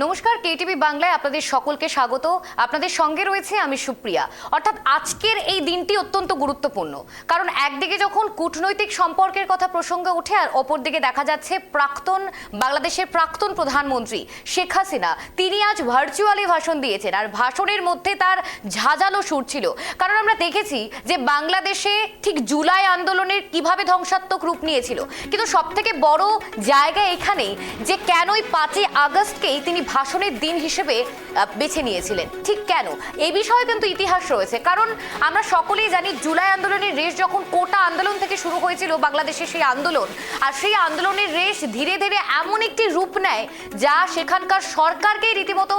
নমস্কার, কেটিভি বাংলায় আপনাদের সকলকে স্বাগত। আপনাদের সঙ্গে রয়েছে আমি সুপ্রিয়া। অর্থাৎ আজকের এই দিনটি অত্যন্ত গুরুত্বপূর্ণ, কারণ একদিকে যখন কূটনৈতিক সম্পর্কের কথা প্রসঙ্গে ওঠে, আর অপরদিকে দেখা যাচ্ছে বাংলাদেশের প্রাক্তন প্রধানমন্ত্রী শেখ হাসিনা তিনি আজ ভার্চুয়ালি ভাষণ দিয়েছেন। আর ভাষণের মধ্যে তার ঝাঁঝালো সুর ছিল, কারণ আমরা দেখেছি যে বাংলাদেশে ঠিক জুলাই আন্দোলনের কিভাবে ধ্বংসাত্মক রূপ নিয়েছিল, কিন্তু সব থেকে বড় জায়গা এখানেই যে কেন ওই 5ই আগস্টকেই তিনি ভাষণের দিন হিসেবে বেছে নিয়েছিলেন। ঠিক কেন, এই বিষয়ে কিন্তু ইতিহাস রয়েছে। কারণ আমরা সকলেই জানি জুলাই আন্দোলনের রেশ যখন কোটা আন্দোলন থেকে শুরু হয়েছিল বাংলাদেশে, সেই আন্দোলন আর সেই আন্দোলনের রেশ ধীরে ধীরে এমন একটি রূপ নেয় যা সেখানকার সরকারকেই রীতিমতো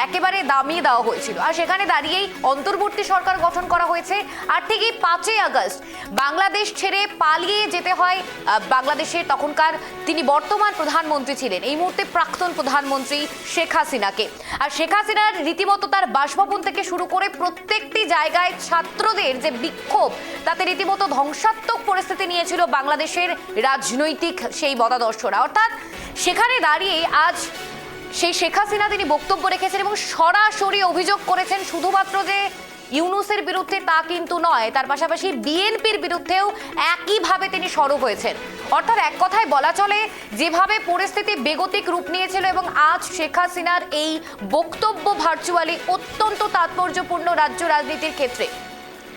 একেবারে দামিয়ে দেওয়া হয়েছিল। আর সেখানে দাঁড়িয়েই অন্তর্বর্তী সরকার গঠন করা হয়েছে। আর ঠিক এই 5ই আগস্ট বাংলাদেশ ছেড়ে পালিয়ে যেতে হয় বাংলাদেশের তখনকার তিনি বর্তমান প্রধানমন্ত্রী ছিলেন, এই মুহূর্তে প্রাক্তন প্রধানমন্ত্রী শেখ হাসিনাকে। আর শেখ হাসিনার রীতিমতো তার বাসভবন থেকে শুরু করে প্রত্যেকটি জায়গায় ছাত্রদের যে বিক্ষোভ, তাতে রীতিমতো ধ্বংসাত্মক পরিস্থিতি নিয়েছিল বাংলাদেশের রাজনৈতিক সেই মতাদর্শরা। অর্থাৎ সেখানে দাঁড়িয়ে আজ সেই শেখ হাসিনা তিনি বক্তব্য রেখেছেন এবং সরাসরি অভিযোগ করেছেন শুধুমাত্র যে ইউনূসের বিরুদ্ধে তা কিন্তু নয়, তার পাশাপাশি বিএনপির বিরুদ্ধেও একইভাবে তিনি সরব হয়েছেন। অর্থাৎ এক কথায় বলা চলে, যেভাবে পরিস্থিতি বেগতিক রূপ নিয়েছিল এবং আজ শেখ হাসিনার এই বক্তব্য ভার্চুয়ালি অত্যন্ত তাৎপর্যপূর্ণ রাজ্য রাজনীতির ক্ষেত্রে।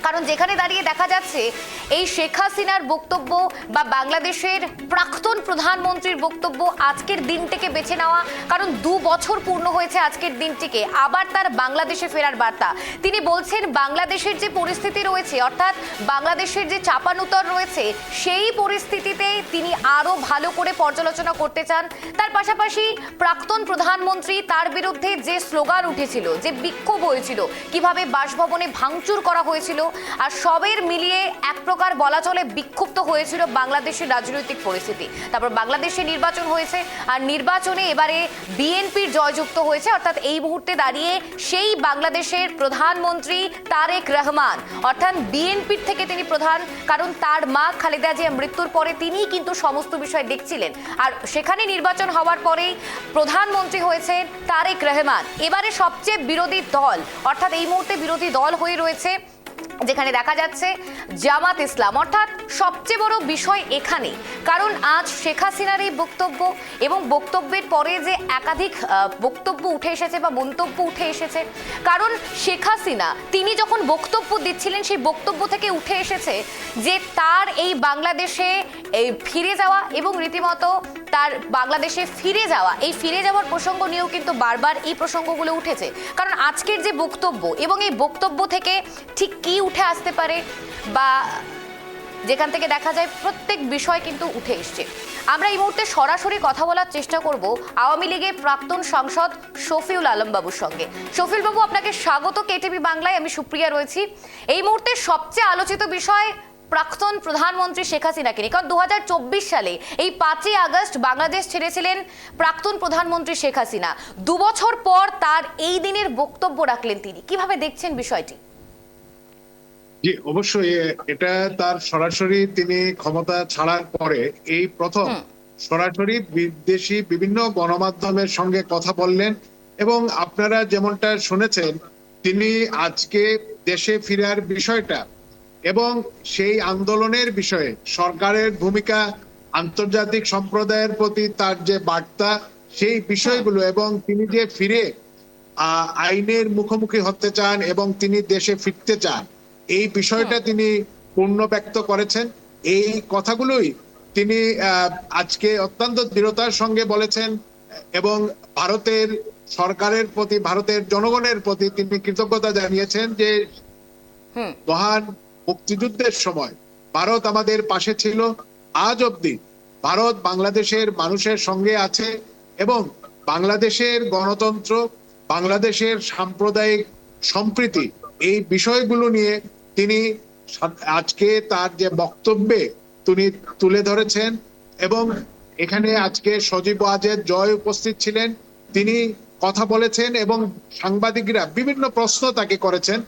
কারণ যেখানে দাঁড়িয়ে দেখা যাচ্ছে এই শেখ হাসিনার বক্তব্য বা বাংলাদেশের প্রাক্তন প্রধানমন্ত্রীর বক্তব্য আজকের দিনটিকে বেছে নেওয়া, কারণ 2 বছর পূর্ণ হয়েছে আজকের দিনটিকে, আবার তার বাংলাদেশে ফেরার বার্তা। তিনি বলছেন বাংলাদেশের যে পরিস্থিতি রয়েছে, অর্থাৎ বাংলাদেশের যে চাপানুতর রয়েছে, সেই পরিস্থিতিতে তিনি আরও ভালো করে পর্যালোচনা করতে চান। তার পাশাপাশি প্রাক্তন প্রধানমন্ত্রী তার বিরুদ্ধে যে স্লোগান উঠেছিল, যে বিক্ষোভ হয়েছিল, কিভাবে বাসভবনে ভাঙচুর করা হয়েছিল, আর সবের মিলিয়ে এক প্রকার বলা চলে বিক্ষুব্ধ হয়েছিল বাংলাদেশের রাজনৈতিক পরিস্থিতি। তারপর বাংলাদেশে নির্বাচন হয়েছে, আর নির্বাচনে এবারে বিএনপির জয়যুক্ত হয়েছে। অর্থাৎ এই মুহূর্তে দাঁড়িয়ে সেই বাংলাদেশের প্রধানমন্ত্রী তারেক রহমান, অর্থাৎ বিএনপির থেকে তিনি প্রধান, কারণ তার মা খালেদা জিয়ার মৃত্যুর পরে তিনিই কিন্তু সমস্ত বিষয় দেখছিলেন। আর সেখানে নির্বাচন হওয়ার পরেই প্রধানমন্ত্রী হয়েছেন তারেক রহমান। এবারে সবচেয়ে বিরোধী দল, অর্থাৎ এই মুহূর্তে বিরোধী দল হয়ে রয়েছে যেখানে দেখা যাচ্ছে জামাত ইসলাম। অর্থাৎ সবচেয়ে বড় বিষয় এখানে, কারণ আজ শেখ হাসিনার এই বক্তব্য এবং বক্তব্যের পরে যে একাধিক বক্তব্য উঠে এসেছে বা মন্তব্য উঠে এসেছে, কারণ শেখ হাসিনা তিনি যখন বক্তব্য দিচ্ছিলেন সেই বক্তব্য থেকে উঠে এসেছে যে তার এই বাংলাদেশে ফিরে যাওয়া এবং রীতিমতো তার বাংলাদেশে ফিরে যাওয়া, এই ফিরে যাওয়ার প্রসঙ্গ নিয়েও কিন্তু বারবার এই প্রসঙ্গগুলো উঠেছে। কারণ আজকের যে বক্তব্য এবং এই বক্তব্য থেকে ঠিক কি উঠে আসতে পারে বা যেখান থেকে দেখা যায় প্রত্যেক বিষয় কিন্তু উঠে এসছে। আমরা এই মুহূর্তে সরাসরি কথা বলার চেষ্টা করব আওয়ামী লীগের প্রাক্তন সাংসদ শফিউল আলম বাবুর সঙ্গে। শফিউল বাবু, আপনাকে স্বাগত কেটিভি বাংলায়। আমি সুপ্রিয়া রয়েছি। এই মুহূর্তে সবচেয়ে আলোচিত বিষয় প্রাক্তন প্রধানমন্ত্রী শেখ হাসিনাকে নিয়ে, কারণ 2024 সালে এই 5ই আগস্ট বাংলাদেশ ছেড়েছিলেন প্রাক্তন প্রধানমন্ত্রী শেখ হাসিনা। 2 বছর পর তার এই দিনের বক্তব্য রাখলেন তিনি। কিভাবে দেখছেন বিষয়টি? জি, অবশ্যই এটা তার সরাসরি তিনি ক্ষমতা ছাড়ার পরে এই প্রথম সরাসরি বিদেশি বিভিন্ন গণমাধ্যমের সঙ্গে কথা বললেন। এবং আপনারা যেমনটা শুনেছেন, তিনি আজকে দেশে ফেরার বিষয়টা এবং সেই আন্দোলনের বিষয়ে সরকারের ভূমিকা, আন্তর্জাতিক সম্প্রদায়ের প্রতি তার যে বার্তা, সেই বিষয়গুলো এবং তিনি যে ফিরে আইনের মুখোমুখি হতে চান এবং তিনি দেশে ফিরতে চান, এই বিষয়টা তিনি পূর্ণ ব্যক্ত করেছেন। এই কথাগুলোই তিনি আজকে অত্যন্ত দৃঢ়তার সঙ্গে বলেছেন এবং ভারতের সরকারের প্রতি, ভারতের জনগণের প্রতি তিনি কৃতজ্ঞতা জানিয়েছেন যে মহান মুক্তিযুদ্ধের সময় ভারত আমাদের পাশে ছিল, আজ অবধি ভারত বাংলাদেশের মানুষের সঙ্গে আছে এবং বাংলাদেশের গণতন্ত্র, বাংলাদেশের সাম্প্রদায়িক সম্প্রীতি, এই বিষয়গুলো নিয়ে তিনি আজকে তার যে বক্তব্যে তিনি তুলে ধরেছেন। এবং এখানে আজকে সজীব ওয়াজেদ জয় উপস্থিত ছিলেন, তিনি কথা বলেছেন এবং সাংবাদিকরা বিভিন্ন প্রশ্ন তাকে করেছেন।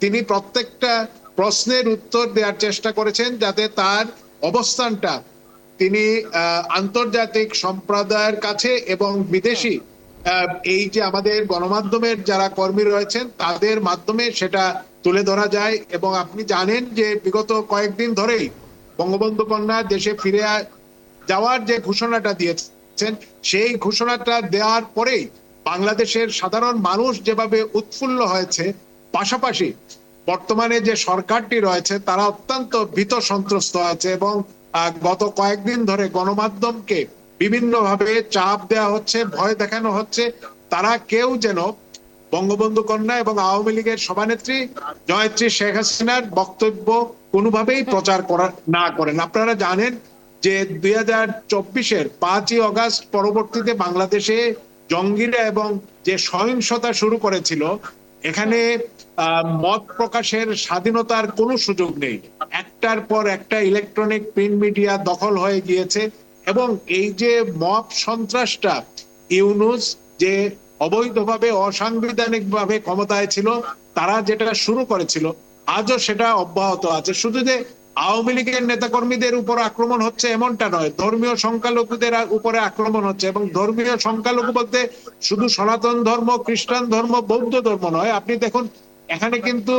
তিনি প্রত্যেকটা প্রশ্নের উত্তর দেওয়ার চেষ্টা করেছেন যাতে তার অবস্থানটা তিনি আন্তর্জাতিক সম্প্রদায়ের কাছে এবং বিদেশি এই যে আমাদের গণমাধ্যমের যারা কর্মী রয়েছেন তাদের মাধ্যমে সেটা তুলে ধরা যায়। এবং আপনি জানেন যে বিগত কয়েকদিন ধরেই বঙ্গবন্ধু কন্যা দেশে ফিরে যাওয়ার যে ঘোষণাটা দিয়েছেন, সেই ঘোষণাটা দেওয়ার পরেই বাংলাদেশের সাধারণ মানুষ যেভাবে উৎফুল্ল হয়েছে, পাশাপাশি বর্তমানে যে সরকারটি রয়েছে তারা অত্যন্ত ভীত সন্ত্রস্ত হয়েছে। এবং গত কয়েকদিন ধরে গণমাধ্যমকে বিভিন্নভাবে চাপ দেওয়া হচ্ছে, ভয় দেখানো হচ্ছে, তারা কেউ যেন বঙ্গবন্ধু কন্যা এবং আওয়ামী লীগের সভানেত্রী জয়ত্রী শেখ হাসিনার বক্তব্য কোনোভাবেই প্রচার করা না করেন। আপনারা জানেন যে 2024-এর 5ই অগাস্ট পরবর্তীতে বাংলাদেশে জঙ্গিরা এবং যে সহিংসতা শুরু করেছিল, এখানে মত প্রকাশের স্বাধীনতার কোনো সুযোগ নেই। একটার পর একটা ইলেকট্রনিক প্রিন্ট মিডিয়া দখল হয়ে গিয়েছে। এবং এই যে মব সন্ত্রাসটা ইউনূস যে অবৈধভাবে অসাংবিধানিকভাবে ক্ষমতায় ছিল, তারা যেটা শুরু করেছিল আজও সেটা অব্যাহত আছে। শুধু যে আওয়ামী লীগের নেতাকর্মীদের উপর আক্রমণ হচ্ছে এমনটা নয়, ধর্মীয় সংখ্যালঘুদের উপরে আক্রমণ হচ্ছে। এবং ধর্মীয় সংখ্যালঘু বলতে শুধু সনাতন ধর্ম, খ্রিস্টান ধর্ম, বৌদ্ধ ধর্ম নয়। আপনি দেখুন এখানে কিন্তু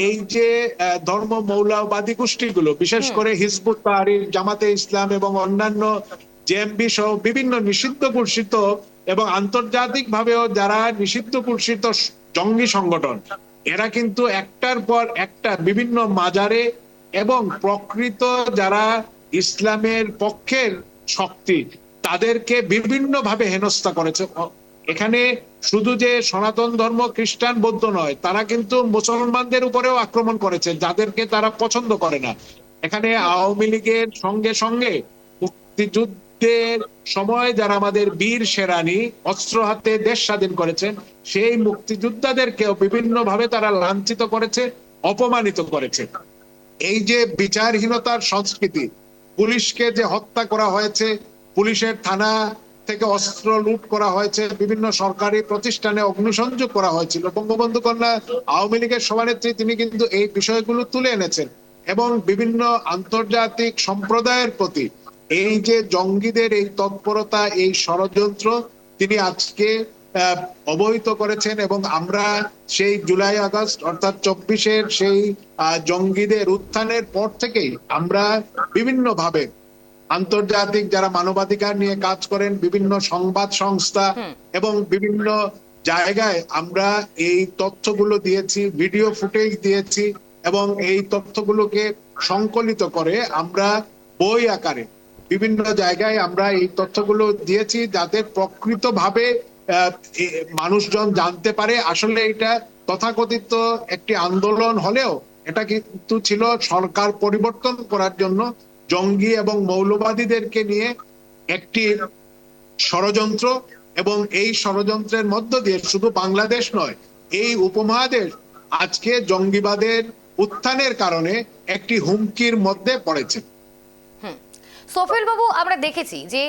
এই যে ধর্ম মৌলবাদী গোষ্ঠীগুলো, বিশেষ করে হিজবুত তাহরির, জামাতে ইসলাম এবং অন্যান্য জেএমবি সহ বিভিন্ন নিষিদ্ধ ঘোষিত এবং আন্তর্জাতিক ভাবেও যারা নিষিদ্ধ ঘোষিত জঙ্গি সংগঠন, এরা কিন্তু একটার পর একটা বিভিন্ন মাজারে এবং প্রকৃত যারা ইসলামের পক্ষের শক্তি তাদেরকে বিভিন্ন ভাবে হেনস্থা করেছে। এখানে শুধু যে সনাতন ধর্ম, খ্রিস্টান, বৌদ্ধ নয়, তারা কিন্তু মুসলমানদের উপরেও আক্রমণ করেছে যাদেরকে তারা পছন্দ করে না। এখানে আওয়ামী লীগের সঙ্গে সঙ্গে মুক্তিযুদ্ধের সময় যারা আমাদের বীর সেনানী অস্ত্র হাতে দেশ স্বাধীন করেছেন, সেই মুক্তিযোদ্ধাদেরকেও বিভিন্ন ভাবে তারা লাঞ্ছিত করেছে, অপমানিত করেছে। এই যে বিচারহীনতার সংস্কৃতি, পুলিশকে যে হত্যা করা হয়েছে, পুলিশের থানা থেকে অস্ত্র লুট করা হয়েছে, বিভিন্ন সরকারি প্রতিষ্ঠানে অগ্নিসংযোগ করা হয়েছিল, বঙ্গবন্ধু কন্যা আওয়ামী লীগের সভানেত্রী তিনি কিন্তু এই বিষয়গুলো তুলে এনেছেন। এবং বিভিন্ন আন্তর্জাতিক সম্প্রদায়ের প্রতি এই যে জঙ্গিদের এই তৎপরতা, এই ষড়যন্ত্র তিনি আজকে অবহিত করেছেন। এবং আমরা সেই জুলাই আগস্ট অর্থাৎ 24-এর সেই জঙ্গিদের উত্থানের পর থেকেই আমরা বিভিন্ন ভাবে আন্তর্জাতিক যারা মানবাধিকার নিয়ে কাজ করেন, বিভিন্ন সংবাদ সংস্থা এবং বিভিন্ন জায়গায় আমরা এই তথ্যগুলো দিয়েছি, ভিডিও ফুটেজ দিয়েছি। এবং এই তথ্যগুলোকে সংকলিত করে আমরা বই আকারে বিভিন্ন জায়গায় আমরা এই তথ্যগুলো দিয়েছি, যাতে প্রকৃতভাবে মানুষজন জানতে পারে আসলে এটা তথাকথিত একটি আন্দোলন হলেও এটা কিন্তু ছিল সরকার পরিবর্তন করার জন্য জঙ্গি এবং মৌলবাদীদেরকে নিয়ে একটি ষড়যন্ত্র। এবং এই ষড়যন্ত্রের মধ্য দিয়ে শুধু বাংলাদেশ নয়, এই উপমহাদেশ আজকে জঙ্গিবাদের উত্থানের কারণে একটি হুমকির মধ্যে পড়েছে। সোফেল বাবু, আমরা দেখেছি যে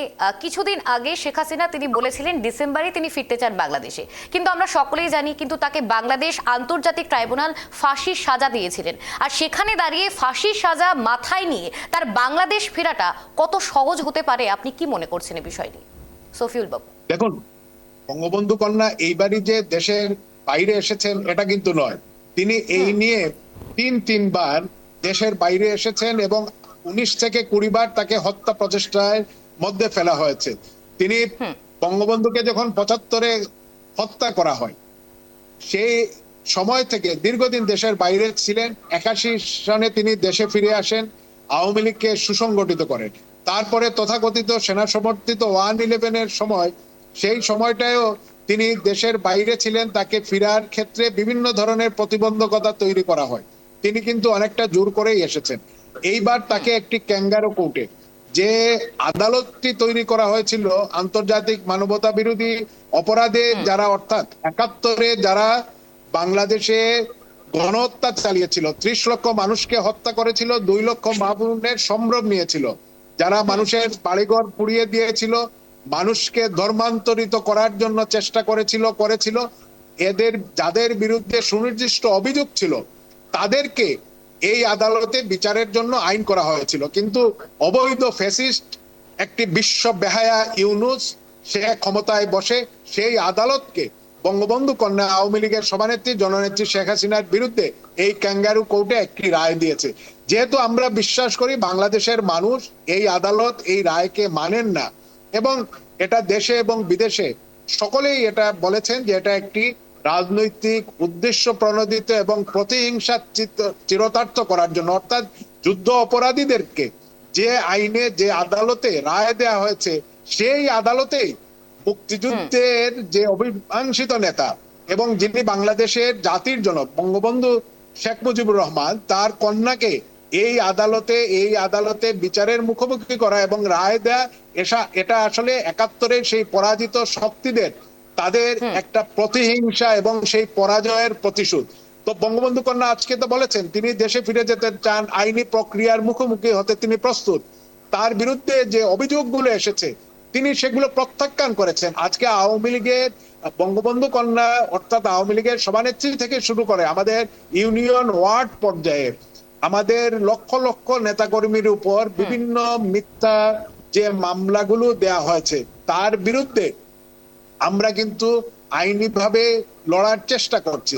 কিছুদিন আগে শেখ হাসিনা তিনি বলেছিলেন ডিসেম্বরে তিনি ফিরতে চান বাংলাদেশে, কিন্তু আমরা সকলেই জানি কিন্তু তাকে বাংলাদেশ আন্তর্জাতিক ট্রাইব্যুনাল ফাঁসির সাজা দিয়েছিলেন। আর সেখানে দাঁড়িয়ে ফাঁসির সাজা মাথায় নিয়ে তার বাংলাদেশ ফেরাটা কত সহজ হতে পারে, আপনি কি মনে করছেন এই বিষয়টি সফিউল বাবু? দেখুন, বঙ্গবন্ধু কন্যা এইবারই যে দেশের বাইরে এসেছেন এটা কিন্তু নয়, তিনি এই নিয়ে তিনবার দেশের বাইরে এসেছেন এবং 19 থেকে 20 বার তাকে হত্যা প্রচেষ্টার মধ্যে ফেলা হয়েছে। তিনি বঙ্গবন্ধুকে যখন 75-এ হত্যা করা হয় সেই সময় থেকে দীর্ঘদিন দেশের বাইরে ছিলেন। 81 সনে তিনি দেশে ফিরে আসেন, আওয়ামী লীগকে সুসংগঠিত করেন। তারপরে তথাকথিত সেনা সমর্থিত 111-এর সময়, সেই সময়টায়ও তিনি দেশের বাইরে ছিলেন। তাকে ফেরার ক্ষেত্রে বিভিন্ন ধরনের প্রতিবন্ধকতা তৈরি করা হয়, তিনি কিন্তু অনেকটা জোর করেই এসেছেন। এইবার তাকে একটি ক্যাঙ্গারো কোর্টে যে আদালতটি তৈরি করা হয়েছিল আন্তর্জাতিক মানবতা বিরোধী অপরাধে যারা, অর্থাৎ 71-এ যারা বাংলাদেশে গণহত্যা চালিয়েছিল, 30 লক্ষ মানুষকে হত্যা করেছিল, 2 লক্ষ মা-বোনের সম্ভ্রম নিয়েছিল, যারা মানুষের বাড়িঘর পুড়িয়ে দিয়েছিল, মানুষকে ধর্মান্তরিত করার জন্য চেষ্টা করেছিল, এদের যাদের বিরুদ্ধে সুনির্দিষ্ট অভিযোগ ছিল তাদেরকে এই আদালতে বিচারের জন্য আইন করা হয়েছিল। কিন্তু অবৈধ ফ্যাসিস্ট একটি বিশ্ব বেহায়া ইউনূস সে ক্ষমতায় বসে সেই আদালতকে বঙ্গবন্ধু কন্যা আওয়ামী লীগের সভানেত্রী জননেত্রী শেখ হাসিনার বিরুদ্ধে এই ক্যাঙ্গারু কোর্টে একটি রায় দিয়েছে। যেহেতু আমরা বিশ্বাস করি বাংলাদেশের মানুষ এই আদালত এই রায়কে মানেন না, এবং এটা দেশে এবং বিদেশে সকলেই এটা বলেছেন যে এটা একটি রাজনৈতিক উদ্দেশ্য প্রণোদিত এবং প্রতিহিংসা চিরতার্থ করার জন্য, অর্থাৎ যুদ্ধ অপরাধীদেরকে যে আইনে যে আদালতে রায় দেওয়া হয়েছে সেই আদালতেই মুক্তিযুদ্ধের যে অভিবাঞ্ছিত নেতা এবং যিনি বাংলাদেশের জাতির জনক বঙ্গবন্ধু শেখ মুজিবুর রহমান, তার কন্যাকে এই আদালতে বিচারের মুখোমুখি করা এবং রায় দেয়া, এটা আসলে ৭১-এর সেই পরাজিত শক্তিদের তাদের একটা প্রতিহিংসা এবং সেই পরাজয়ের প্রতিশোধ। তো বঙ্গবন্ধু কন্যা আজকে তো বলেছেন তিনি দেশে ফিরে যেতে চান, আইনি প্রক্রিয়ার মুখোমুখি হতে তিনি প্রস্তুত। তার বিরুদ্ধে যে অভিযোগগুলো এসেছে তিনি সেগুলো প্রত্যাখ্যান করেছেন। আজকে আওয়ামী লীগের বঙ্গবন্ধু কন্যা অর্থাৎ আওয়ামী লীগের সভানেত্রী থেকে শুরু করে আমাদের ইউনিয়ন ওয়ার্ড পর্যায়ে আমাদের লক্ষ লক্ষ নেতাকর্মীর উপর বিভিন্ন মিথ্যা যে মামলাগুলো দেয়া হয়েছে তার বিরুদ্ধে আমরা কিন্তু আইনিভাবে লড়ার চেষ্টা করছি,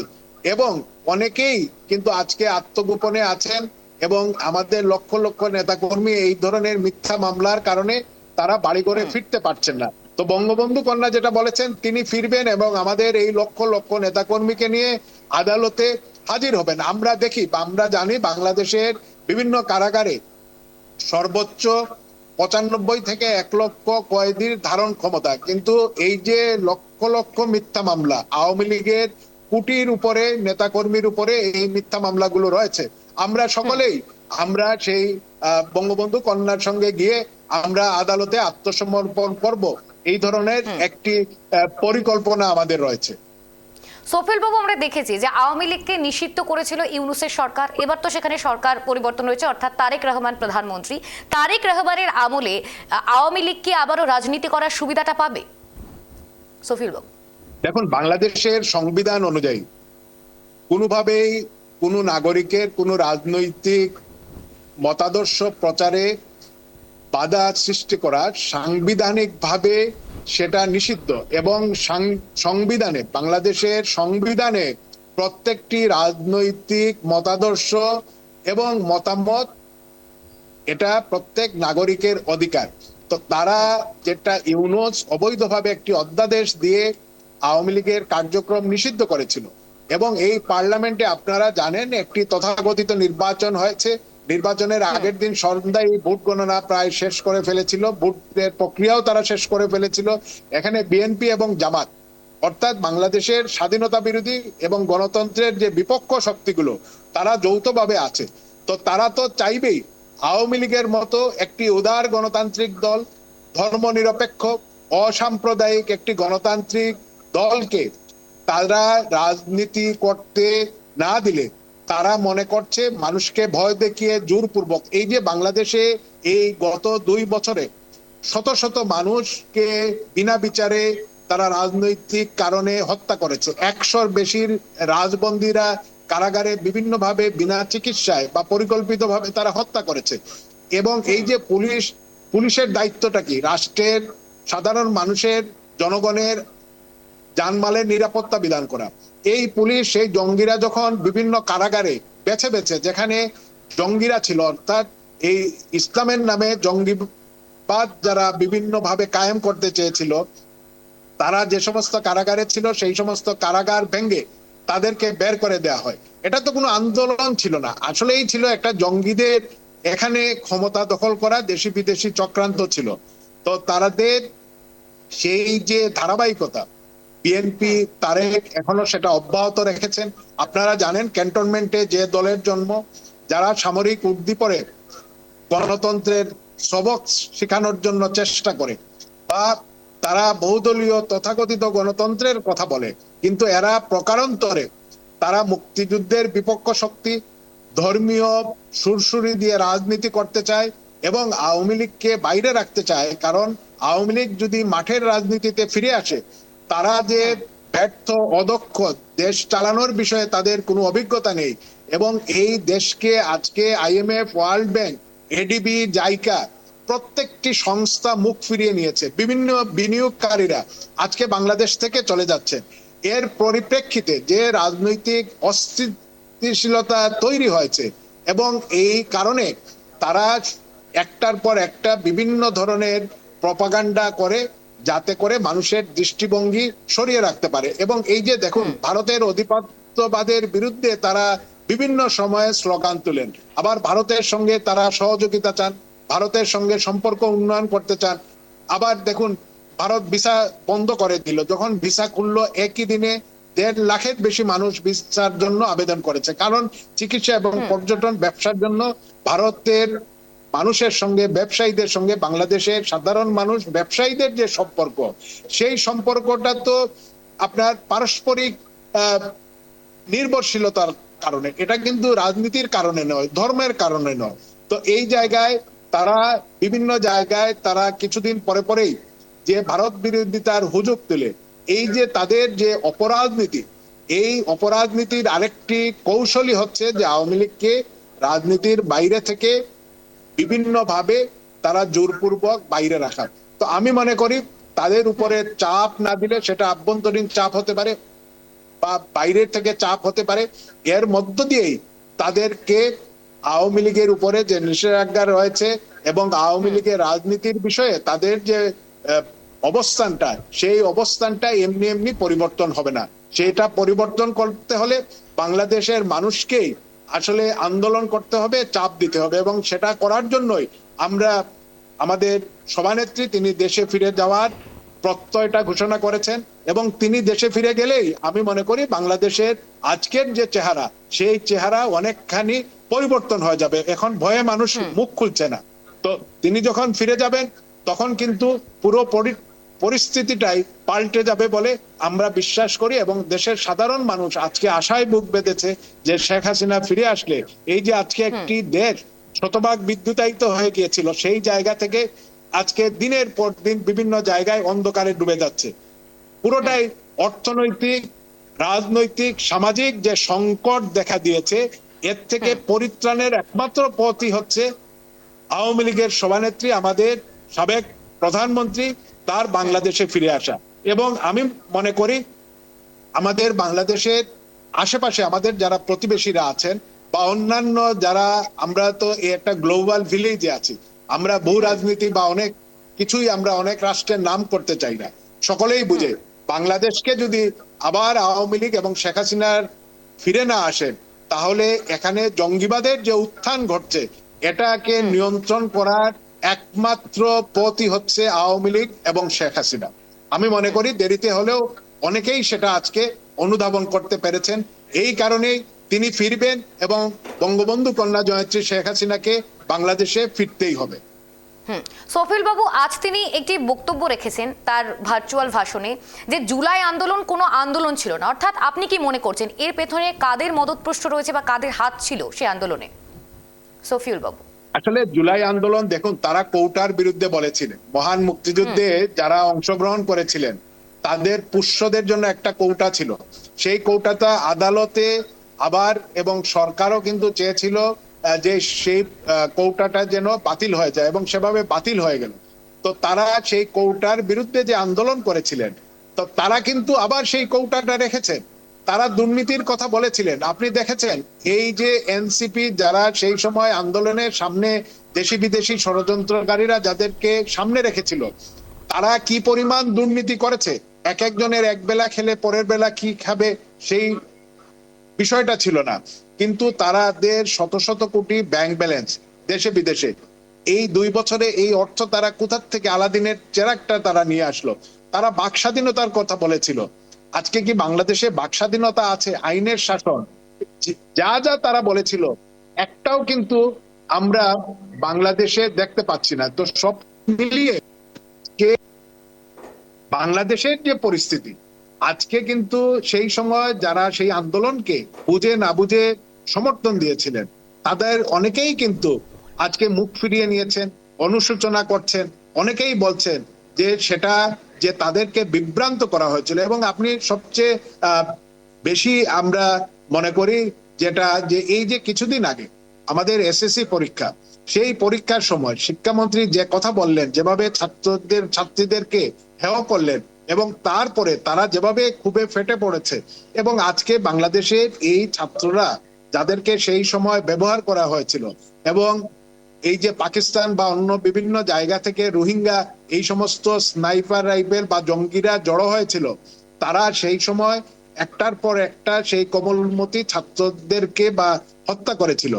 এবং অনেকেই কিন্তু আজকে আত্মগোপনে আছেন এবং আমাদের লক্ষ লক্ষ নেতাকর্মী এই ধরনের মিথ্যা মামলার কারণে তারা বাড়ি ঘরে ফিরতে পারছেন না। তো বঙ্গবন্ধু কন্যা যেটা বলেছেন তিনি ফিরবেন এবং আমাদের এই লক্ষ লক্ষ নেতাকর্মীকে নিয়ে আদালতে হাজির হবেন। আমরা দেখি, আমরা জানি বাংলাদেশের বিভিন্ন কারাগারে সর্বোচ্চ ৯৫ থেকে ১ লক্ষ কয়েদির ধারণ ক্ষমতা, কিন্তু এই যে লক্ষ লক্ষ মিথ্যা মামলা আওয়ামী লীগের কুটির উপরে নেতাকর্মীর উপরে এই মিথ্যা মামলাগুলো রয়েছে, আমরা সকলেই আমরা সেই বঙ্গবন্ধু কন্যার সঙ্গে গিয়ে আমরা আদালতে আত্মসমর্পণ করব, এই ধরনের একটি পরিকল্পনা আমাদের রয়েছে। সোফেল বাবু, আমরা দেখেছি যে আওয়ামী লীগকে নিষিদ্ধ করেছিল ইউনূসের সরকার, এবার তো সেখানে সরকার পরিবর্তন হয়েছে, অর্থাৎ তারেক রহমান প্রধানমন্ত্রী। তারেক রহমানের আমলে আওয়ামী লীগ কি আবারও রাজনীতি করার সুবিধাটা পাবে? সোফেল বাবু, দেখুন, বাংলাদেশের সংবিধান অনুযায়ী কোনোভাবেই কোনো নাগরিকের কোনো রাজনৈতিক মতাদর্শ প্রচারে বাধা সৃষ্টি করা সাংবিধানিকভাবে সেটা নিষিদ্ধ, এবং সংবিধানে বাংলাদেশের সংবিধানে প্রত্যেকটি রাজনৈতিক মতাদর্শ এবং মতামত এটা প্রত্যেক নাগরিকের অধিকার। তো তারা যেটা ইউনূস অবৈধভাবে একটি অধ্যাদেশ দিয়ে আওয়ামী লীগের কার্যক্রম নিষিদ্ধ করেছিল, এবং এই পার্লামেন্টে আপনারা জানেন একটি তথাকথিত নির্বাচন হয়েছে, নির্বাচনের আগের দিন সন্ধ্যায় ভোট গণনা প্রায় শেষ করে ফেলেছিল, ভোটের প্রক্রিয়াও তারা শেষ করে ফেলেছিল। এখানে বিএনপি এবং জামাত অর্থাৎ বাংলাদেশের স্বাধীনতা বিরোধী এবং গণতন্ত্রের যে বিপক্ষ শক্তিগুলো তারা যৌথভাবে আছে। তো তারা তো চাইবেই আওয়ামী লীগের মতো একটি উদার গণতান্ত্রিক দল, ধর্মনিরপেক্ষ অসাম্প্রদায়িক একটি গণতান্ত্রিক দলকে তারা রাজনীতি করতে না দিলে তারা মনে করছে মানুষকে ভয় দেখিয়ে জোরপূর্বক, এই যে বাংলাদেশে এই গত ২ বছরে শত শত মানুষকে বিনা বিচারে তারা রাজনৈতিক কারণে হত্যা করেছে, ১০০-র বেশি রাজবন্দীরা কারাগারে বিভিন্নভাবে বিনা চিকিৎসায় বা পরিকল্পিতভাবে তারা হত্যা করেছে। এবং এই যে পুলিশের দায়িত্বটা কি? রাষ্ট্রের সাধারণ মানুষের জনগণের জানমালের নিরাপত্তা বিধান করা। এই পুলিশ সেই জঙ্গিরা যখন বিভিন্ন কারাগারে বেছে বেছে যেখানে জঙ্গিরা ছিল, অর্থাৎ এই ইসলামের নামে জঙ্গিবাদ যারা বিভিন্ন ভাবে কায়েম করতে চেয়েছিল, তারা যে সমস্ত কারাগারে ছিল সেই সমস্ত কারাগার ভেঙে তাদেরকে বের করে দেওয়া হয়। এটা তো কোনো আন্দোলন ছিল না, আসলেই ছিল একটা জঙ্গিদের এখানে ক্ষমতা দখল করা দেশি বিদেশি চক্রান্ত ছিল। তো তাদের সেই যে ধারাবাহিকতা বিএনপি তারেক এখনো সেটা অব্যাহত রেখেছেন। আপনারা জানেন ক্যান্টনমেন্টে যে দলের জন্ম, যারা সামরিক উদ্দীপনে গণতন্ত্রের সবক শেখানোর জন্য চেষ্টা করে, বা তারা বহুদলীয় তথাকথিত গণতন্ত্রের কথা বলে, কিন্তু এরা প্রকারান্তরে তারা মুক্তিযুদ্ধের বিপক্ষ শক্তি, ধর্মীয় সুরসুরি দিয়ে রাজনীতি করতে চায় এবং আওয়ামী লীগকে বাইরে রাখতে চায়। কারণ আওয়ামী লীগ যদি মাঠের রাজনীতিতে ফিরে আসে, তারা যে ব্যর্থ অদক্ষ, দেশ চালানোর বিষয়ে তাদের কোনো অভিজ্ঞতা নেই, এবং এই দেশকে আজকে IMF, world bank, ADB, JICA প্রত্যেকটি সংস্থা মুখ ফিরিয়ে নিয়েছে, বিভিন্ন বিনিয়োগকারীরা আজকে বাংলাদেশ থেকে চলে যাচ্ছে। এর পরিপ্রেক্ষিতে যে রাজনৈতিক অস্থিতিশীলতা তৈরি হয়েছে এবং এই কারণে তারা একটার পর একটা বিভিন্ন ধরনের প্রপাগান্ডা করে যাতে করে মানুষের দৃষ্টিভঙ্গি সরিয়ে রাখতে পারে। এবং এই যে দেখুন, ভারতের আধিপত্যবাদের বিরুদ্ধে তারা বিভিন্ন সময়ে স্লোগান তুলেন, আবার ভারতের সঙ্গে তারা সহযোগিতা চান, ভারতের সঙ্গে সম্পর্ক উন্নয়ন করতে চান। আবার দেখুন, ভারত ভিসা বন্ধ করে দিল, যখন ভিসা খুললো একই দিনে 1.5 লাখের বেশি মানুষ ভিসার জন্য আবেদন করেছে, কারণ চিকিৎসা এবং পর্যটন ব্যবসার জন্য ভারতের মানুষের সঙ্গে, ব্যবসায়ীদের সঙ্গে বাংলাদেশের সাধারণ মানুষ ব্যবসায়ীদের যে সম্পর্ক, সেই সম্পর্কটা তো আপনার পারস্পরিক নির্ভরশীলতার কারণে, এটা কিন্তু রাজনীতির কারণে নয়, ধর্মের কারণে নয়। তো এই জায়গায় তারা বিভিন্ন জায়গায় তারা কিছুদিন পরে পরেই যে ভারত বিরোধিতার হুজুগ তুলে, এই যে তাদের যে অপরাজনীতি, এই অপরাজনীতির আরেকটি কৌশলই হচ্ছে যে আওয়ামী লীগকে রাজনীতির বাইরে থেকে বিভিন্ন ভাবে তারা জোরপূর্বক বাইরে রাখা। তো আমি মনে করি তাদের উপরে চাপ না দিলে, সেটা আভ্যন্তরীণ চাপ হতে পারে বা বাইরের থেকে চাপ হতে পারে, এর মধ্য দিয়েই তাদেরকে আওয়ামী লীগের উপরে যে নিষেধাজ্ঞা রয়েছে এবং আওয়ামী লীগের রাজনীতির বিষয়ে তাদের যে অবস্থানটা, সেই অবস্থানটা এমনি এমনি পরিবর্তন হবে না। সেটা পরিবর্তন করতে হলে বাংলাদেশের মানুষকেই আসলে আন্দোলন করতে হবে, চাপ দিতে হবে, এবং সেটা করার জন্যই আমরা আমাদের সভানেত্রী তিনি দেশে ফিরে যাওয়ার প্রত্যয়টা ঘোষণা করেছেন। এবং তিনি দেশে ফিরে গেলেই আমি মনে করি বাংলাদেশের আজকের যে চেহারা, সেই চেহারা অনেকখানি পরিবর্তন হয়ে যাবে। এখন ভয়ে মানুষ মুখ খুলছে না, তো তিনি যখন ফিরে যাবেন তখন কিন্তু পুরো পরিস্থিতিটাই পাল্টে যাবে বলে আমরা বিশ্বাস করি। এবং দেশের সাধারণ মানুষ আজকে আশায় বুক বেঁধেছে যে শেখ হাসিনা ফিরে আসলে এই যে আজকে একটি দেশ শতভাগ বিদ্যুতায়িত হয়ে গিয়েছিল, সেই জায়গা থেকে আজকে দিনের পর দিন বিভিন্ন জায়গায় অন্ধকারে ডুবে যাচ্ছে। পুরোটাই অর্থনৈতিক, রাজনৈতিক, সামাজিক যে সংকট দেখা দিয়েছে, এর থেকে পরিত্রাণের একমাত্র পথই হচ্ছে আওয়ামী লীগের সভানেত্রী, আমাদের সাবেক প্রধানমন্ত্রী, তার বাংলাদেশে ফিরে আসা। এবং আমি মনে করি আমাদের বাংলাদেশের আশেপাশে আমাদের যারা প্রতিবেশীরা আছেন বা অন্যান্য যারা, আমরা তো এই একটা গ্লোবাল ভিলেজে আছি, আমরা বহু রাজনীতি বা অনেক কিছুই আমরা অনেক রাষ্ট্রের নাম করতে চাই না, সকলেই বুঝে বাংলাদেশকে যদি আবার আওয়ামী লীগ এবং শেখ হাসিনার ফিরে না আসেন, তাহলে এখানে জঙ্গিবাদের যে উত্থান ঘটছে, এটাকে নিয়ন্ত্রণ করার একমাত্র পথই হচ্ছে আওয়ামী লীগ এবং শেখ হাসিনা। আমি মনে করি দেরিতে হলেও অনেকেই সেটা আজকে অনুধাবন করতে পেরেছেন। এই কারণেই তিনি ফিরবেন এবং বঙ্গবন্ধু কন্যা জয়ত্রী শেখ হাসিনাকে বাংলাদেশে ফিরতেই হবে। সফিউল বাবু, আজ তিনি একটি বক্তব্য রেখেছেন তার ভার্চুয়াল ভাষণে যে জুলাই আন্দোলন কোনো আন্দোলন ছিল না, অর্থাৎ আপনি কি মনে করছেন এর পেছনে কাদের মদতপুষ্ট রয়েছে বা কাদের হাত ছিল সেই আন্দোলনে? সফিউল বাবু, আসলে জুলাই আন্দোলন দেখুন, তারা কৌটার বিরুদ্ধে বলেছিলেন, মহান মুক্তিযুদ্ধে যারা অংশগ্রহণ করেছিলেন তাদের পুষ্যদের জন্য একটা কৌটা ছিল, সেই কৌটাটা আদালতে আবার এবং সরকারও কিন্তু চেয়েছিল যে সেই কৌটাটা যেন বাতিল হয়ে যায়, এবং সেভাবে বাতিল হয়ে গেল। তো তারা সেই কৌটার বিরুদ্ধে যে আন্দোলন করেছিলেন, তো তারা কিন্তু আবার সেই কৌটাটা রেখেছেন, তারা দুর্নীতির কথা বলেছিলেন। আপনি দেখেছেন এই যে এনসিপি যারা সেই সময় আন্দোলনের সামনে দেশি বিদেশি ষড়যন্ত্রকারীরা যাদেরকে সামনে রেখেছিল, তারা কি পরিমাণ দুর্নীতি করেছে, এক একজনের এক বেলা খেলে পরের বেলা কি খাবে সেই বিষয়টা ছিল না, কিন্তু তাদের শত শত কোটি ব্যাংক ব্যালেন্স দেশে বিদেশে, এই 2 বছরে এই অর্থ তারা কোথা থেকে, আলাদিনের চেরাগটা তারা নিয়ে আসলো। তারা বাক স্বাধীনতার কথা বলেছিল, আজকে কি বাংলাদেশে বাক স্বাধীনতা আছে? আইনের শাসন, যা যা তারা বলেছিল একটাও কিন্তু আমরা বাংলাদেশে দেখতে পাচ্ছি না। তো সব মিলিয়ে বাংলাদেশের যে পরিস্থিতি আজকে, কিন্তু সেই সময় যারা সেই আন্দোলনকে বুঝে না বুঝে সমর্থন দিয়েছিলেন, তাদের অনেকেই কিন্তু আজকে মুখ ফিরিয়ে নিয়েছেন, অনুশোচনা করছেন, অনেকেই বলছেন যে সেটা যে তাদেরকে বিভ্রান্ত করা হয়েছিল। এবং আপনি সবচেয়ে বেশি আমরা মনে করি যেটা, যে এই যে কিছুদিন আগে আমাদের এসএসসি পরীক্ষা, সেই পরীক্ষার সময় শিক্ষামন্ত্রী যে কথা বললেন, যেভাবে ছাত্রীদেরকে হেয় করলেন, এবং তারপরে তারা যেভাবে ক্ষোভে ফেটে পড়েছে, এবং আজকে বাংলাদেশের এই ছাত্ররা যাদেরকে সেই সময় ব্যবহার করা হয়েছিল, এবং এই যে পাকিস্তান বা অন্য বিভিন্ন জায়গা থেকে রোহিঙ্গা এই সমস্ত স্নাইপার রাইফেল বা জঙ্গিরা জড়ো হয়েছিল, তারা সেই সময় একটার পর একটা সেই কোমলমতি ছাত্রদেরকে বা হত্যা করেছিল,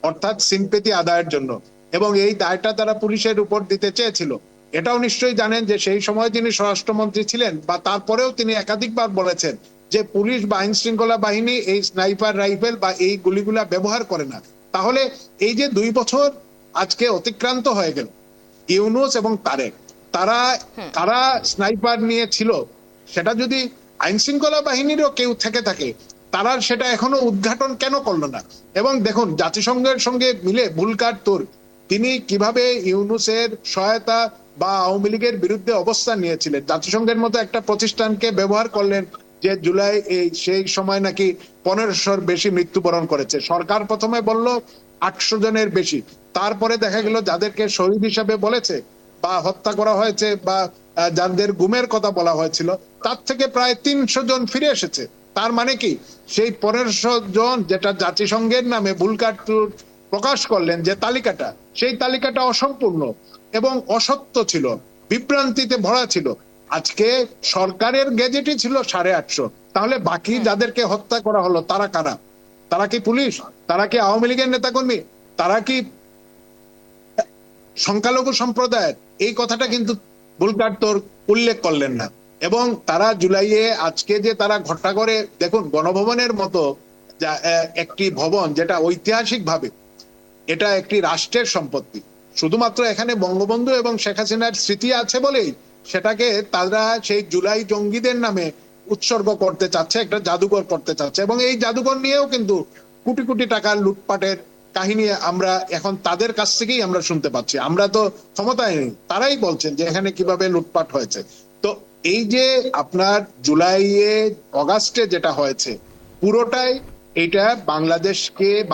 অর্থাৎ সিম্পেথি আদায়ের জন্য, এবং এই দায়টা তারা পুলিশের উপর দিতে চেয়েছিল। এটাও নিশ্চয়ই জানেন যে সেই সময় যিনি স্বরাষ্ট্রমন্ত্রী ছিলেন বা তারপরেও তিনি একাধিকবার বলেছেন যে পুলিশ বা আইন শৃঙ্খলা বাহিনী এই স্নাইপার রাইফেল বা এই গুলিগুলা ব্যবহার করে না। তাহলে এই যে 2 বছর আজকে অতিক্রান্ত হয়ে গেল, ইউনূস এবং তারেক তারা স্নাইপার নিয়ে ছিল, সেটা যদি আইন শৃঙ্খলা বাহিনীরও কেউ থেকে থাকে, তারা সেটা এখনো উদ্ঘাটন কেন করলো না? এবং দেখুন, জাতিসংঘের সঙ্গে মিলে ভুলকার তুর তিনি কিভাবে ইউনূসের সহায়তা বা আওয়ামী লীগের বিরুদ্ধে অবস্থান নিয়েছিলেন, জাতিসংঘের মতো একটা প্রতিষ্ঠানকে ব্যবহার করলেন যে জুলাই সেই সময় নাকি 1500-র বেশি মৃত্যুবরণ করেছে। সরকার প্রথমে বলল 800 জনের বেশি, তারপরে দেখা গেল যাদেরকে শহীদ হিসাবে বলেছে বা হত্যা করা হয়েছে বা যাদের গুমের কথা বলা হয়েছিল, তার থেকে প্রায় 300 জন ফিরে এসেছে। তার মানে কি সেই 1500 জন যেটা জাতিসংঘের নামে ভুলকাট্টুর প্রকাশ করলেন যে তালিকাটা, সেই তালিকাটা অসম্পূর্ণ এবং অসত্য ছিল, বিভ্রান্তিতে ভরা ছিল। আজকে সরকারের গেজেটই ছিল 850। তাহলে বাকি যাদেরকে হত্যা করা হলো তারা কারা? তারা কি পুলিশ? তারা কি আওয়ামী লীগের নেতাকর্মী? তারা কি সংখ্যালঘু সম্প্রদায়ের? এই কথাটা কিন্তু বুলকার তোর উল্লেখ করলেন না। এবং তারা জুলাইয়ে আজকে যে তারা ঘটা করে, দেখুন, গণভবনের মতো একটি ভবন যেটা ঐতিহাসিক ভাবে এটা একটি রাষ্ট্রের সম্পত্তি, শুধুমাত্র এখানে বঙ্গবন্ধু এবং শেখ হাসিনার স্মৃতি আছে বলেই সেটাকে তারা সেই জুলাই জঙ্গিদের নামে উৎসর্গ করতে চাচ্ছে, একটা জাদুঘর করতে চাচ্ছে। এবং এই জাদুঘর নিয়েও কিন্তু কোটি কোটি টাকার লুটপাটের কাহিনী আমরা এখন তাদের কাছ থেকেই আমরা শুনতে পাচ্ছি। আমরা তো ক্ষমতায় নেই, তারাই বলছেন যে এখানে কিভাবে লুটপাট হয়েছে। তো এই যে আপনার জুলাইয়ে অগাস্টে যেটা হয়েছে, পুরোটাই এটা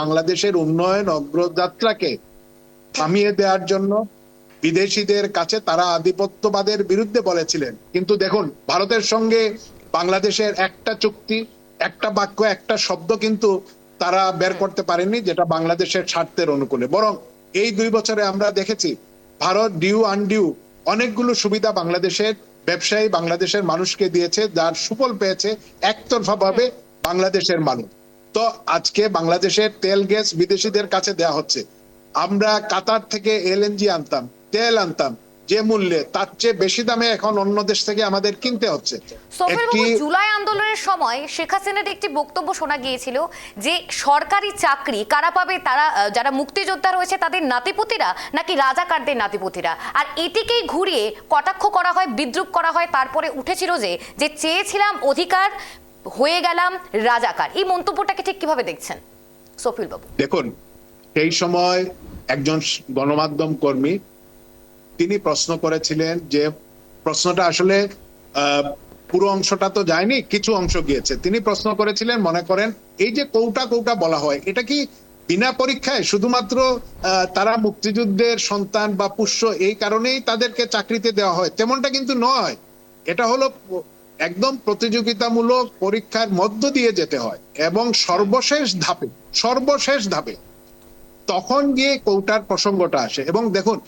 বাংলাদেশের উন্নয়ন অগ্রযাত্রাকে থামিয়ে দেওয়ার জন্য বিদেশিদের কাছে তারা আধিপত্যবাদের বিরুদ্ধে বলেছিলেন। কিন্তু দেখুন, ভারতের সঙ্গে বাংলাদেশের একটা চুক্তি, একটা বাক্য, একটা শব্দ কিন্তু তারা বের করতে পারেননি যেটা বাংলাদেশের স্বার্থের অনুকূলে। বরং এই 2 বছরে আমরা দেখেছি ভারত ডিউ আনডিউ অনেকগুলো সুবিধা বাংলাদেশের ব্যবসায়ী, বাংলাদেশের মানুষকে দিয়েছে, যার সুফল পেয়েছে একতরফা ভাবে বাংলাদেশের মানুষ। তো আজকে বাংলাদেশের তেল গ্যাস বিদেশিদের কাছে দেয়া হচ্ছে। আমরা কাতার থেকে এলএনজি আনতাম, তেল আনতাম যে মূল্যে, তার চেয়ে বেশি দামে এখন অন্য দেশ থেকে আমাদের কিনতে হচ্ছে। জুলাই আন্দোলনের সময় শেখ হাসিনার একটি বক্তব্য শোনা গিয়েছিল যে সরকারি চাকরি কারা পাবে, তারা যারা মুক্তিযোদ্ধা রয়েছে তাদের নাতিপুতিরা নাকি রাজাকারদের নাতিপুতিরা। আর এটিকেই ঘুরিয়ে কটাক্ষ করা হয়, বিদ্রুপ করা হয়। তারপরে উঠেছিল যে চেয়েছিলাম অধিকার, হয়ে গেলাম রাজাকার। এই মন্তব্যটাকে ঠিক কিভাবে দেখছেন সফিউল বাবু? দেখুন, সেই সময় একজন গণমাধ্যম কর্মী তিনি প্রশ্ন করেছিলেন, যে প্রশ্নটা আসলে পুরো অংশটা তো যায়নি, কিছু অংশ গিয়েছে। তিনি প্রশ্ন করেছিলেন, মনে করেন এই যে কৌটা কৌটা বলা হয়, এটা কি বিনা পরীক্ষায় শুধুমাত্র তারা মুক্তিযুদ্ধের সন্তান বা পুষ্য এই কারণেই তাদেরকে চাকরিতে দেওয়া হয়? তেমনটা কিন্তু নয়। এটা হলো একদম প্রতিযোগিতামূলক পরীক্ষার মধ্য দিয়ে যেতে হয়, এবং সর্বশেষ ধাপে তখন গিয়ে কৌটার প্রসঙ্গটা আসে। এবং দেখুন,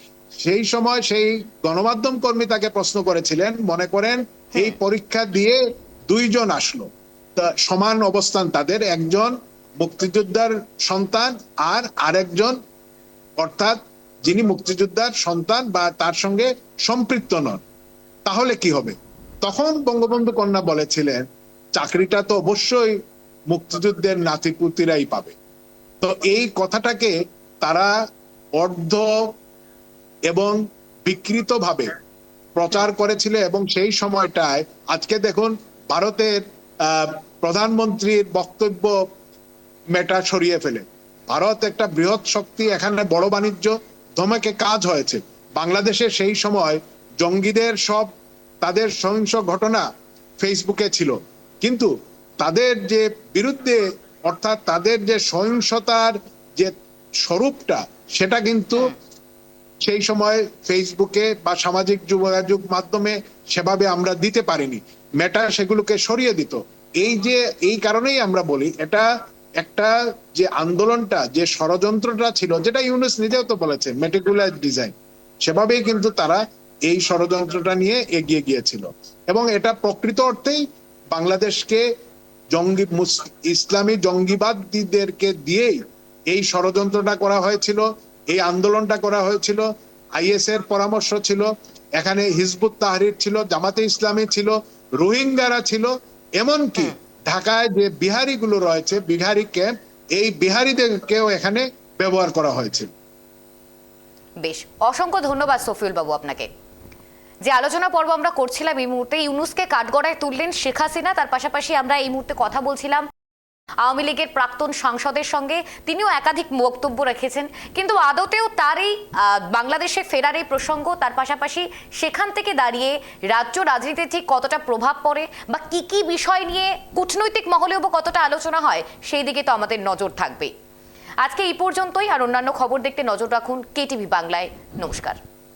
সেই সময় সেই গণমাধ্যম কর্মী তাকে প্রশ্ন করেছিলেন, মনে করেন এই পরীক্ষা দিয়ে 2 জন আসলো, সমান অবস্থান তাদের, একজন মুক্তিযোদ্ধার সন্তান আর আরেকজন, অর্থাৎ যিনি মুক্তিযোদ্ধার সন্তান বা তার সঙ্গে সম্পৃক্ত নন, তাহলে কি হবে? তখন বঙ্গবন্ধু কন্যা বলেছিলেন, চাকরিটা তো অবশ্যই মুক্তিযুদ্ধের নাতিপুতিরাই পাবে। তো এই কথাটাকে তারা অর্ধ এবং বিকৃত ভাবে প্রচার করেছিল। এবং সেই সময়টায় আজকে দেখুন, ভারতের প্রধানমন্ত্রীর বক্তব্য মেটা সরিয়ে ফেলে। ভারত একটা বৃহৎ শক্তি, এখানে বড় বাণিজ্য, ধমেকে কাজ হয়েছে। বাংলাদেশে সেই সময় জঙ্গিদের সব তাদের সহিংস ঘটনা ফেসবুকে ছিল, কিন্তু তাদের যে বিরুদ্ধে, অর্থাৎ তাদের যে সহিংসতার যে স্বরূপটা, সেটা কিন্তু সেই সময় ফেসবুকে বা সামাজিক যোগাযোগ মাধ্যমে সেভাবে আমরা দিতে পারিনি। মেটা সেগুলোকে সরিয়ে দিত। এই কারণেই আমরা বলি এটা একটা যে আন্দোলনটা, যে ষড়যন্ত্রটা ছিল, যেটা ইউনূস নিজেও তো বলেছে মেটিকুলার ডিজাইন, সেভাবেই কিন্তু তারা এই ষড়যন্ত্রটা নিয়ে এগিয়ে গিয়েছিল। এবং এটা প্রকৃত অর্থেই বাংলাদেশকে ইসলামী জঙ্গিবাদীদেরকে দিয়েই এই ষড়যন্ত্রটা করা হয়েছিল, এই আন্দোলনটা করা হয়েছিল। আইএস এর পরামর্শ ছিল, এখানে হিজবুত তাহরির ছিল, জামাতে ইসলামী ছিল, রোহিঙ্গারা ছিল, এমনকি ঢাকায় যে বিহারি গুলো রয়েছে, বিহারি ক্যাম্প, এই বিহারিদেরকেও এখানে ব্যবহার করা হয়েছিল। বেশ, অসংখ্য ধন্যবাদ সফিউল বাবু আপনাকে। যে আলোচনা পর্ব আমরা করছিলাম এই মুহূর্তে, ইউনূসকে কাঠগড়ায় তুললেন শেখ হাসিনা, তার পাশাপাশি আমরা এই মুহূর্তে কথা বলছিলাম আওয়ামী লীগের প্রাক্তন সাংসদের সঙ্গে। তিনিও একাধিক বক্তব্য রেখেছেন, কিন্তু আদতেও তার এই বাংলাদেশে ফেরার এই প্রসঙ্গ, তার পাশাপাশি সেখান থেকে দাঁড়িয়ে রাজ্য রাজনীতিতে ঠিক কতটা প্রভাব পড়ে বা কি কি বিষয় নিয়ে কূটনৈতিক মহলেও বা কতটা আলোচনা হয়, সেই দিকে তো আমাদের নজর থাকবে। আজকে এই পর্যন্তই। আর অন্যান্য খবর দেখতে নজর রাখুন কেটিভি বাংলায়। নমস্কার।